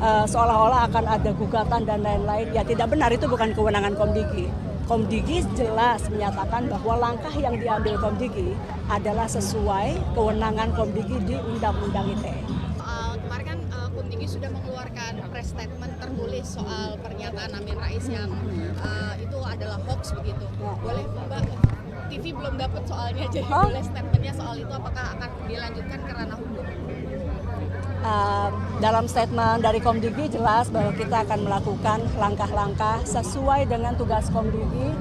seolah-olah akan ada gugatan dan lain-lain. Ya tidak benar, itu bukan kewenangan Komdigi. Komdigi jelas menyatakan bahwa langkah yang diambil Komdigi adalah sesuai kewenangan Komdigi di Undang-Undang ITE. Kemarin kan Komdigi sudah mengeluarkan press statement tertulis soal pernyataan Amin Rais yang itu adalah hoax begitu. Boleh Mbak, TV belum dapat soalnya, jadi boleh statementnya soal itu apakah akan dilanjutkan ke ranah hukum? Dalam statement dari Komdigi jelas bahwa kita akan melakukan langkah-langkah sesuai dengan tugas Komdigi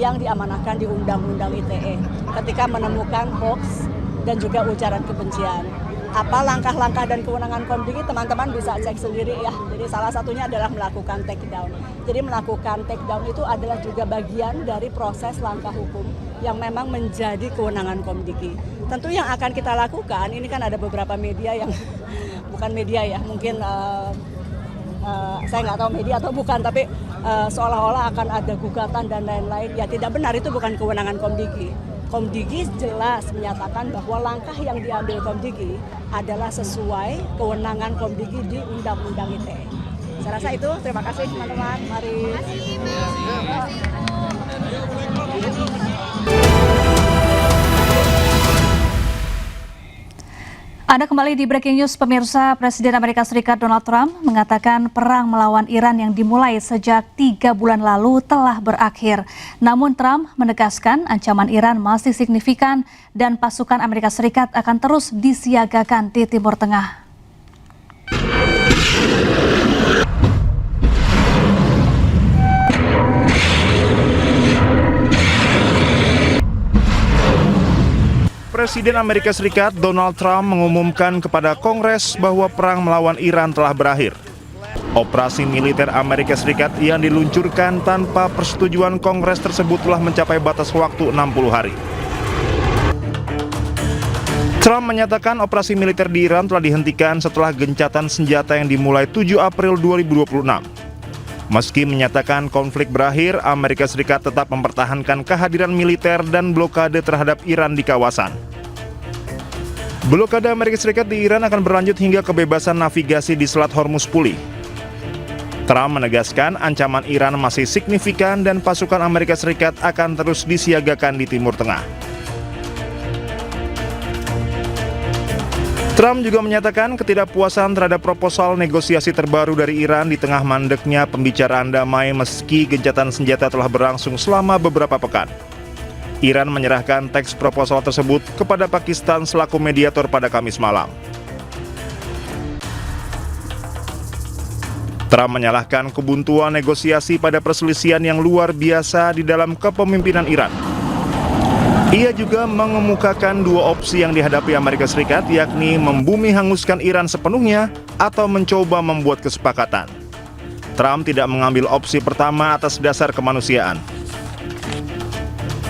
yang diamanahkan di Undang-Undang ITE ketika menemukan hoax dan juga ujaran kebencian. Apa langkah-langkah dan kewenangan Komdigi, teman-teman bisa cek sendiri ya. Jadi salah satunya adalah melakukan take down. Jadi melakukan take down itu adalah juga bagian dari proses langkah hukum yang memang menjadi kewenangan Komdigi. Tentu yang akan kita lakukan, ini kan ada beberapa media yang bukan media ya, mungkin saya nggak tahu media atau bukan, tapi seolah-olah akan ada gugatan dan lain-lain. Ya tidak benar, itu bukan kewenangan Komdigi. Komdigi jelas menyatakan bahwa langkah yang diambil Komdigi adalah sesuai kewenangan Komdigi di Undang-Undang ITE. Saya rasa itu, terima kasih teman-teman. Mari. Anda kembali di Breaking News, pemirsa. Presiden Amerika Serikat Donald Trump mengatakan perang melawan Iran yang dimulai sejak 3 bulan lalu telah berakhir. Namun Trump menegaskan ancaman Iran masih signifikan dan pasukan Amerika Serikat akan terus disiagakan di Timur Tengah. Presiden Amerika Serikat Donald Trump mengumumkan kepada Kongres bahwa perang melawan Iran telah berakhir. Operasi militer Amerika Serikat yang diluncurkan tanpa persetujuan Kongres tersebut telah mencapai batas waktu 60 hari. Trump menyatakan operasi militer di Iran telah dihentikan setelah gencatan senjata yang dimulai 7 April 2026. Meski menyatakan konflik berakhir, Amerika Serikat tetap mempertahankan kehadiran militer dan blokade terhadap Iran di kawasan. Blokade Amerika Serikat di Iran akan berlanjut hingga kebebasan navigasi di Selat Hormuz pulih. Trump menegaskan ancaman Iran masih signifikan dan pasukan Amerika Serikat akan terus disiagakan di Timur Tengah. Trump juga menyatakan ketidakpuasan terhadap proposal negosiasi terbaru dari Iran di tengah mandeknya pembicaraan damai meski gencatan senjata telah berlangsung selama beberapa pekan. Iran menyerahkan teks proposal tersebut kepada Pakistan selaku mediator pada Kamis malam. Trump menyalahkan kebuntuan negosiasi pada perselisihan yang luar biasa di dalam kepemimpinan Iran. Ia juga mengemukakan dua opsi yang dihadapi Amerika Serikat, yakni membumi hanguskan Iran sepenuhnya atau mencoba membuat kesepakatan. Trump tidak mengambil opsi pertama atas dasar kemanusiaan.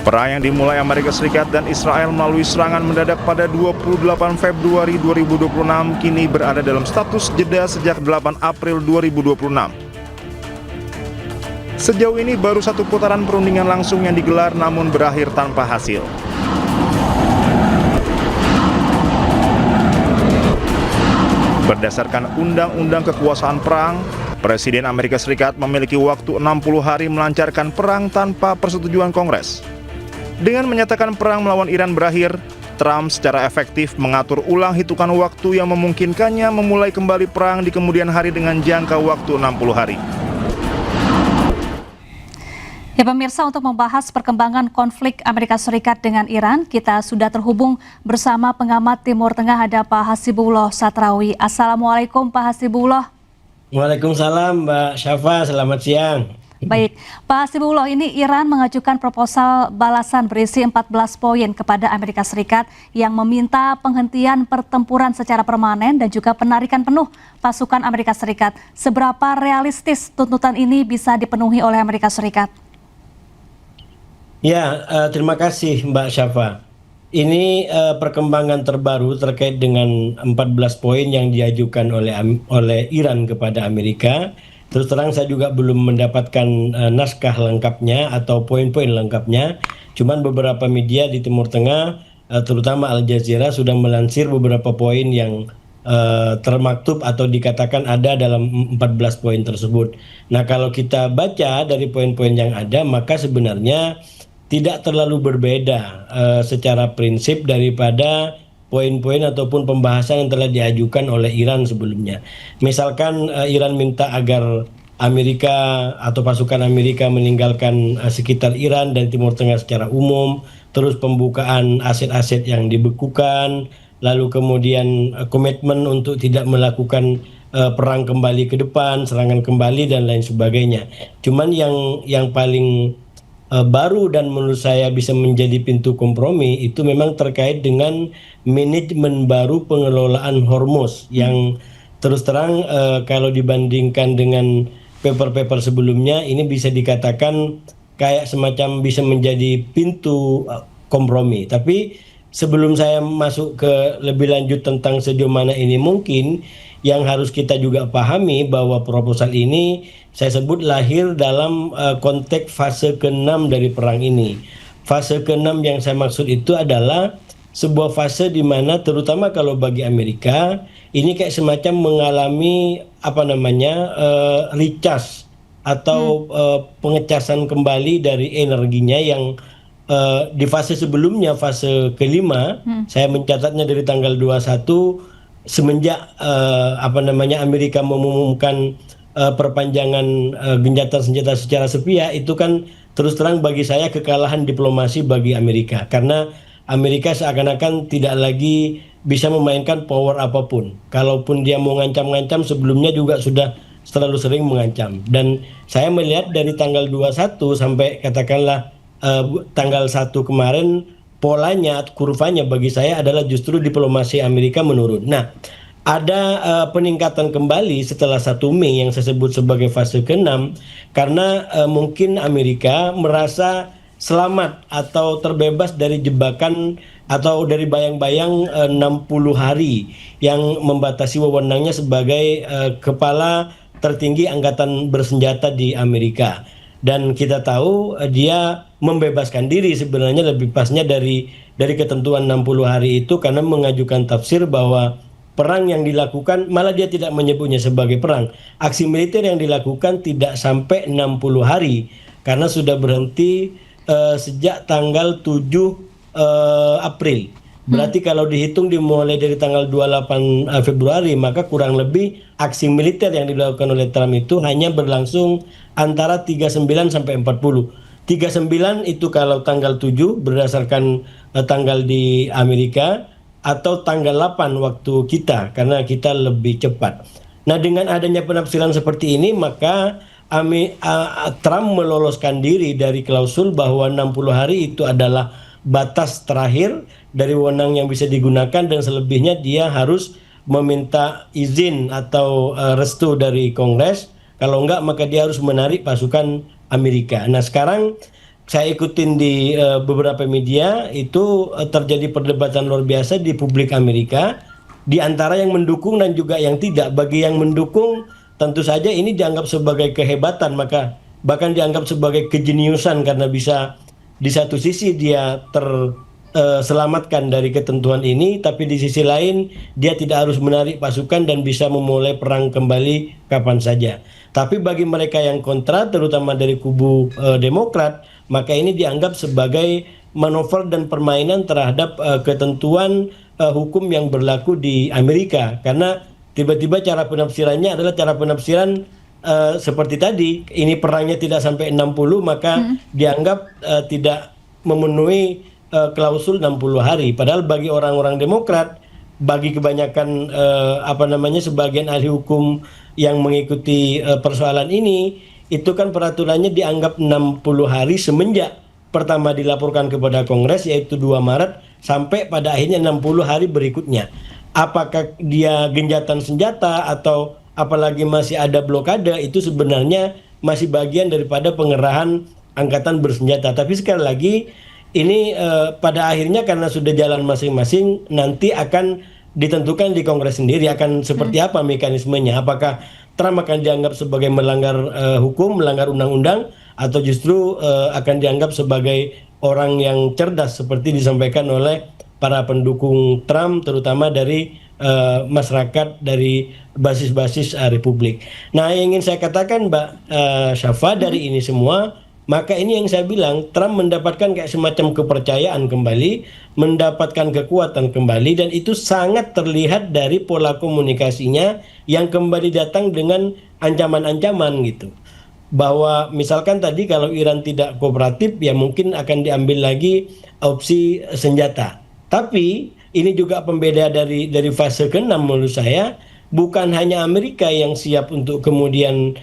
Perang yang dimulai Amerika Serikat dan Israel melalui serangan mendadak pada 28 Februari 2026 kini berada dalam status jeda sejak 8 April 2026. Sejauh ini baru satu putaran perundingan langsung yang digelar namun berakhir tanpa hasil. Berdasarkan Undang-Undang Kekuasaan Perang, Presiden Amerika Serikat memiliki waktu 60 hari melancarkan perang tanpa persetujuan Kongres. Dengan menyatakan perang melawan Iran berakhir, Trump secara efektif mengatur ulang hitungan waktu yang memungkinkannya memulai kembali perang di kemudian hari dengan jangka waktu 60 hari. Ya pemirsa, untuk membahas perkembangan konflik Amerika Serikat dengan Iran, kita sudah terhubung bersama pengamat Timur Tengah, ada Pak Hasibullah Satrawi. Assalamualaikum Pak Hasibullah. Waalaikumsalam Mbak Syafa, selamat siang. Baik, Pak Hasibullah, ini Iran mengajukan proposal balasan berisi 14 poin kepada Amerika Serikat yang meminta penghentian pertempuran secara permanen dan juga penarikan penuh pasukan Amerika Serikat. Seberapa realistis tuntutan ini bisa dipenuhi oleh Amerika Serikat? Ya, terima kasih Mbak Syafa. Ini perkembangan terbaru terkait dengan 14 poin yang diajukan oleh Iran kepada Amerika. Terus terang saya juga belum mendapatkan naskah lengkapnya atau poin-poin lengkapnya. Cuman beberapa media di Timur Tengah, terutama Al Jazeera, sudah melansir beberapa poin yang termaktub atau dikatakan ada dalam 14 poin tersebut. Nah, kalau kita baca dari poin-poin yang ada, maka sebenarnya tidak terlalu berbeda secara prinsip daripada poin-poin ataupun pembahasan yang telah diajukan oleh Iran sebelumnya. Misalkan Iran minta agar Amerika atau pasukan Amerika meninggalkan sekitar Iran dan Timur Tengah secara umum, terus pembukaan aset-aset yang dibekukan, lalu kemudian komitmen untuk tidak melakukan perang kembali ke depan, serangan kembali dan lain sebagainya. Cuman yang paling baru dan menurut saya bisa menjadi pintu kompromi itu memang terkait dengan manajemen baru pengelolaan Hormuz yang terus terang kalau dibandingkan dengan paper-paper sebelumnya ini bisa dikatakan kayak semacam bisa menjadi pintu kompromi. Tapi sebelum saya masuk ke lebih lanjut tentang sejauh mana ini mungkin, yang harus kita juga pahami bahwa proposal ini saya sebut lahir dalam konteks fase ke-6 dari perang ini. Fase ke-6 yang saya maksud itu adalah sebuah fase di mana terutama kalau bagi Amerika ini kayak semacam mengalami recharge atau pengecasan kembali dari energinya yang di fase sebelumnya, fase kelima, saya mencatatnya dari tanggal 21 semenjak Amerika mengumumkan perpanjangan gencatan senjata secara sepihak, itu kan terus terang bagi saya kekalahan diplomasi bagi Amerika, karena Amerika seakan-akan tidak lagi bisa memainkan power apapun. Kalaupun dia mau ngancam-ngancam sebelumnya juga sudah terlalu sering mengancam. Dan saya melihat dari tanggal 21 sampai katakanlah tanggal 1 kemarin, polanya, kurvanya bagi saya adalah justru diplomasi Amerika menurun. Nah, ada peningkatan kembali setelah 1 Mei yang saya sebut sebagai fase ke-6 karena mungkin Amerika merasa selamat atau terbebas dari jebakan atau dari bayang-bayang 60 hari yang membatasi wewenangnya sebagai kepala tertinggi angkatan bersenjata di Amerika. Dan kita tahu dia membebaskan diri sebenarnya lebih pasnya dari ketentuan 60 hari itu karena mengajukan tafsir bahwa perang yang dilakukan malah dia tidak menyebutnya sebagai perang. Aksi militer yang dilakukan tidak sampai 60 hari karena sudah berhenti sejak tanggal 7 April. Berarti kalau dihitung dimulai dari tanggal 28 Februari, maka kurang lebih aksi militer yang dilakukan oleh Trump itu hanya berlangsung antara 39 sampai 40. 39 itu kalau tanggal 7 berdasarkan tanggal di Amerika, atau tanggal 8 waktu kita karena kita lebih cepat. Nah, dengan adanya penafsiran seperti ini maka Trump meloloskan diri dari klausul bahwa 60 hari itu adalah batas terakhir dari wewenang yang bisa digunakan dan selebihnya dia harus meminta izin atau restu dari Kongres. Kalau enggak maka dia harus menarik pasukan Amerika. Nah, sekarang saya ikutin di beberapa media itu terjadi perdebatan luar biasa di publik Amerika di antara yang mendukung dan juga yang tidak. Bagi yang mendukung tentu saja ini dianggap sebagai kehebatan, maka bahkan dianggap sebagai kejeniusan karena bisa di satu sisi dia terselamatkan dari ketentuan ini, tapi di sisi lain dia tidak harus menarik pasukan dan bisa memulai perang kembali kapan saja. Tapi bagi mereka yang kontra, terutama dari kubu Demokrat, maka ini dianggap sebagai manuver dan permainan terhadap ketentuan hukum yang berlaku di Amerika. Karena tiba-tiba cara penafsirannya adalah cara penafsiran seperti tadi, ini perangnya tidak sampai 60, maka dianggap tidak memenuhi klausul 60 hari. Padahal bagi orang-orang Demokrat, bagi kebanyakan sebagian ahli hukum yang mengikuti persoalan ini, itu kan peraturannya dianggap 60 hari semenjak pertama dilaporkan kepada Kongres yaitu 2 Maret sampai pada akhirnya 60 hari berikutnya. Apakah dia gencatan senjata atau apalagi masih ada blokade, itu sebenarnya masih bagian daripada pengerahan angkatan bersenjata. Tapi sekali lagi ini pada akhirnya karena sudah jalan masing-masing, nanti akan ditentukan di Kongres sendiri akan seperti apa mekanismenya. Apakah Trump akan dianggap sebagai melanggar hukum, melanggar undang-undang, atau justru akan dianggap sebagai orang yang cerdas seperti disampaikan oleh para pendukung Trump, terutama dari masyarakat dari basis-basis Republik. Nah, yang ingin saya katakan Mbak Syafa dari ini semua, maka ini yang saya bilang, Trump mendapatkan kayak semacam kepercayaan kembali, mendapatkan kekuatan kembali, dan itu sangat terlihat dari pola komunikasinya yang kembali datang dengan ancaman-ancaman gitu. Bahwa misalkan tadi kalau Iran tidak kooperatif ya mungkin akan diambil lagi opsi senjata. Tapi ini juga pembeda dari fase ke-6 menurut saya, bukan hanya Amerika yang siap untuk kemudian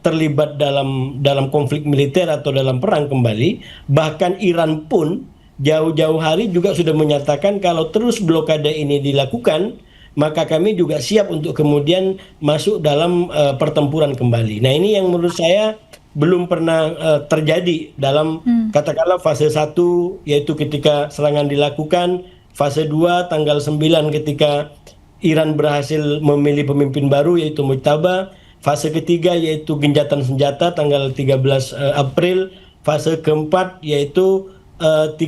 terlibat dalam konflik militer atau dalam perang kembali, bahkan Iran pun jauh-jauh hari juga sudah menyatakan kalau terus blokade ini dilakukan, maka kami juga siap untuk kemudian masuk dalam pertempuran kembali. Nah, ini yang menurut saya belum pernah terjadi dalam katakanlah fase 1, yaitu ketika serangan dilakukan, fase 2 tanggal 9 ketika Iran berhasil memilih pemimpin baru yaitu Mujtaba, fase ketiga yaitu genjatan senjata tanggal 13 April, fase keempat yaitu 13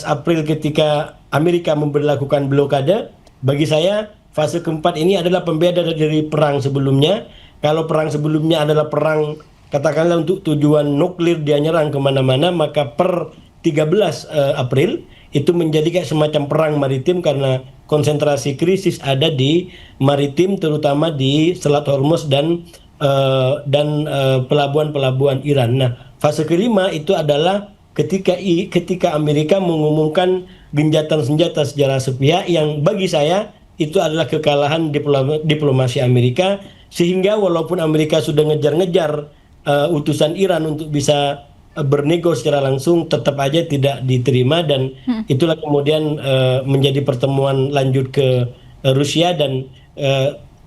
April ketika Amerika memberlakukan blokade. Bagi saya fase keempat ini adalah pembeda dari perang sebelumnya. Kalau perang sebelumnya adalah perang katakanlah untuk tujuan nuklir, dia nyerang kemana-mana, maka per 13 April itu menjadi kayak semacam perang maritim karena konsentrasi krisis ada di maritim, terutama di Selat Hormuz dan pelabuhan-pelabuhan Iran. Nah, fase kelima itu adalah ketika Amerika mengumumkan genjatan senjata secara sepihak, yang bagi saya itu adalah kekalahan diplomasi Amerika, sehingga walaupun Amerika sudah ngejar-ngejar utusan Iran untuk bisa bernego secara langsung, tetap aja tidak diterima, dan itulah kemudian menjadi pertemuan lanjut ke Rusia. Dan 1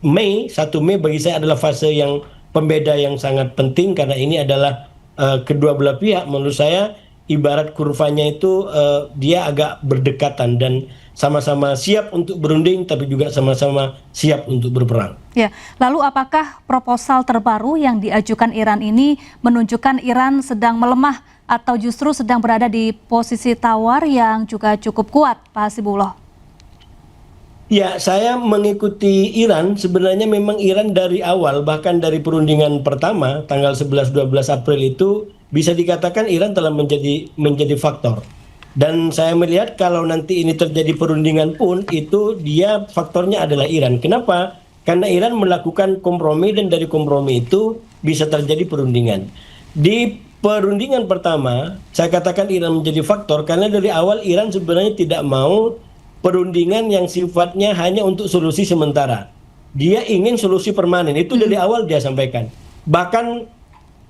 Mei bagi saya adalah fase yang pembeda yang sangat penting, karena ini adalah kedua belah pihak menurut saya ibarat kurvanya itu dia agak berdekatan dan sama-sama siap untuk berunding, tapi juga sama-sama siap untuk berperang. Ya, lalu apakah proposal terbaru yang diajukan Iran ini menunjukkan Iran sedang melemah atau justru sedang berada di posisi tawar yang juga cukup kuat, Pak Hasibullah? Ya, saya mengikuti Iran. Sebenarnya memang Iran dari awal, bahkan dari perundingan pertama tanggal 11-12 April itu bisa dikatakan Iran telah menjadi faktor. Dan saya melihat kalau nanti ini terjadi perundingan pun itu dia faktornya adalah Iran. Kenapa? Karena Iran melakukan kompromi dan dari kompromi itu bisa terjadi perundingan. Di perundingan pertama saya katakan Iran menjadi faktor karena dari awal Iran sebenarnya tidak mau perundingan yang sifatnya hanya untuk solusi sementara. Dia ingin solusi permanen. Itu dari awal dia sampaikan. Bahkan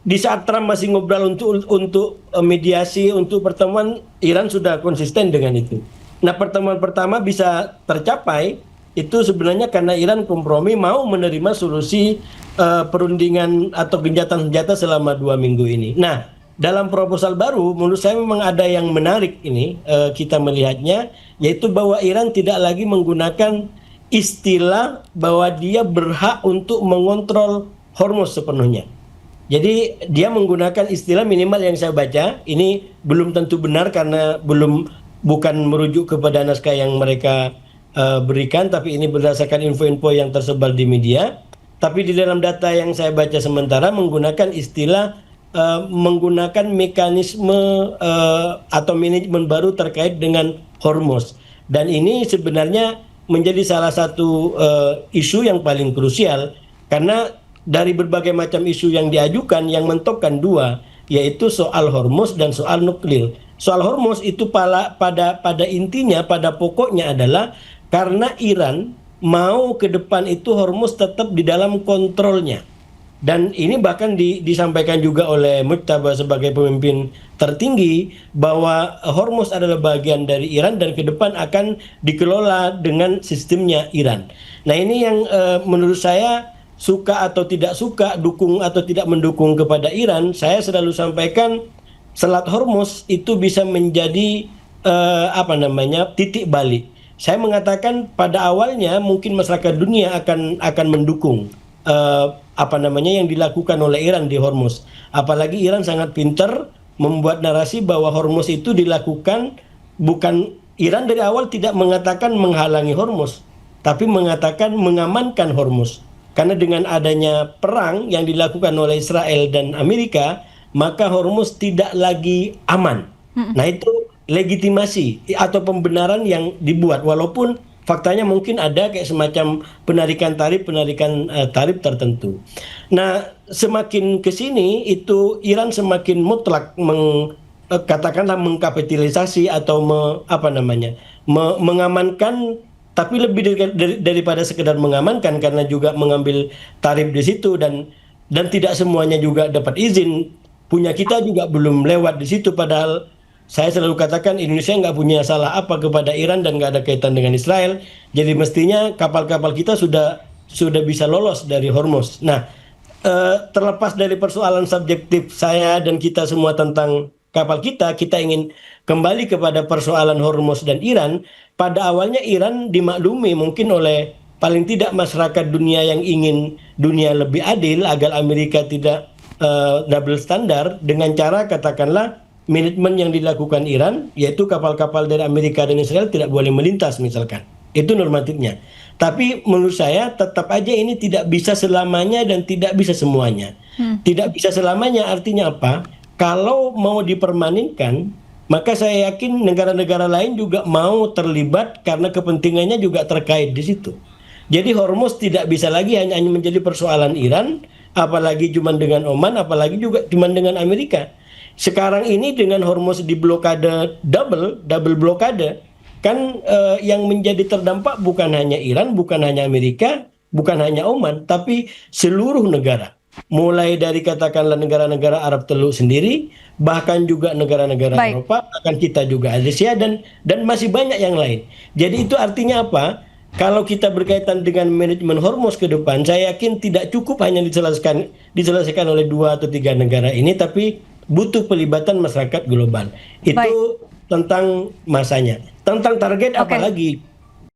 di saat Trump masih ngobrol untuk mediasi, untuk pertemuan, Iran sudah konsisten dengan itu. Nah, pertemuan pertama bisa tercapai itu sebenarnya karena Iran kompromi mau menerima solusi perundingan atau genjatan senjata selama 2 minggu ini. Nah, dalam proposal baru menurut saya memang ada yang menarik ini kita melihatnya, yaitu bahwa Iran tidak lagi menggunakan istilah bahwa dia berhak untuk mengontrol Hormuz sepenuhnya. Jadi dia menggunakan istilah minimal yang saya baca, ini belum tentu benar karena bukan merujuk kepada naskah yang mereka berikan, tapi ini berdasarkan info-info yang tersebar di media. Tapi di dalam data yang saya baca sementara menggunakan istilah menggunakan mekanisme atau manajemen baru terkait dengan Hormuz. Dan ini sebenarnya menjadi salah satu isu yang paling krusial karena dari berbagai macam isu yang diajukan, yang mentokkan dua, yaitu soal Hormuz dan soal nuklir. Soal Hormuz itu pada intinya, pada pokoknya adalah karena Iran mau ke depan itu Hormuz tetap di dalam kontrolnya. Dan ini bahkan disampaikan juga oleh Mujtaba sebagai pemimpin tertinggi bahwa Hormuz adalah bagian dari Iran dan ke depan akan dikelola dengan sistemnya Iran. Nah, ini yang menurut saya suka atau tidak suka, dukung atau tidak mendukung kepada Iran, saya selalu sampaikan Selat Hormuz itu bisa menjadi titik balik. Saya mengatakan pada awalnya mungkin masyarakat dunia akan mendukung yang dilakukan oleh Iran di Hormuz. Apalagi Iran sangat pintar membuat narasi bahwa Hormuz itu dilakukan bukan Iran dari awal tidak mengatakan menghalangi Hormuz, tapi mengatakan mengamankan Hormuz. Karena dengan adanya perang yang dilakukan oleh Israel dan Amerika, maka Hormuz tidak lagi aman. Nah itu legitimasi atau pembenaran yang dibuat, walaupun faktanya mungkin ada kayak semacam penarikan tarif tertentu. Nah, semakin ke sini itu Iran semakin mutlak katakanlah mengkapitalisasi atau mengamankan, tapi lebih daripada sekedar mengamankan karena juga mengambil tarif di situ dan tidak semuanya juga dapat izin. Punya kita juga belum lewat di situ, padahal saya selalu katakan Indonesia nggak punya salah apa kepada Iran dan nggak ada kaitan dengan Israel. Jadi mestinya kapal-kapal kita sudah bisa lolos dari Hormuz. Nah, terlepas dari persoalan subjektif saya dan kita semua tentang kapal kita ingin kembali kepada persoalan Hormuz dan Iran. Pada awalnya Iran dimaklumi mungkin oleh paling tidak masyarakat dunia yang ingin dunia lebih adil agar Amerika tidak double standar dengan cara katakanlah manajemen yang dilakukan Iran, yaitu kapal-kapal dari Amerika dan Israel tidak boleh melintas misalkan. Itu normatifnya. Tapi menurut saya tetap aja ini tidak bisa selamanya dan tidak bisa semuanya. Tidak bisa selamanya artinya apa? Kalau mau dipermaninkan, maka saya yakin negara-negara lain juga mau terlibat karena kepentingannya juga terkait di situ. Jadi Hormuz tidak bisa lagi hanya menjadi persoalan Iran, apalagi cuma dengan Oman, apalagi juga cuma dengan Amerika. Sekarang ini dengan Hormuz diblokade double blokade, kan yang menjadi terdampak bukan hanya Iran, bukan hanya Amerika, bukan hanya Oman, tapi seluruh negara. Mulai dari katakanlah negara-negara Arab Teluk sendiri, bahkan juga negara-negara Eropa, bahkan kita juga Asia dan masih banyak yang lain. Jadi itu artinya apa? Kalau kita berkaitan dengan manajemen Hormuz ke depan, saya yakin tidak cukup hanya diselesaikan oleh 2 atau 3 negara ini, tapi butuh pelibatan masyarakat global. Itu tentang masanya. Tentang target apalagi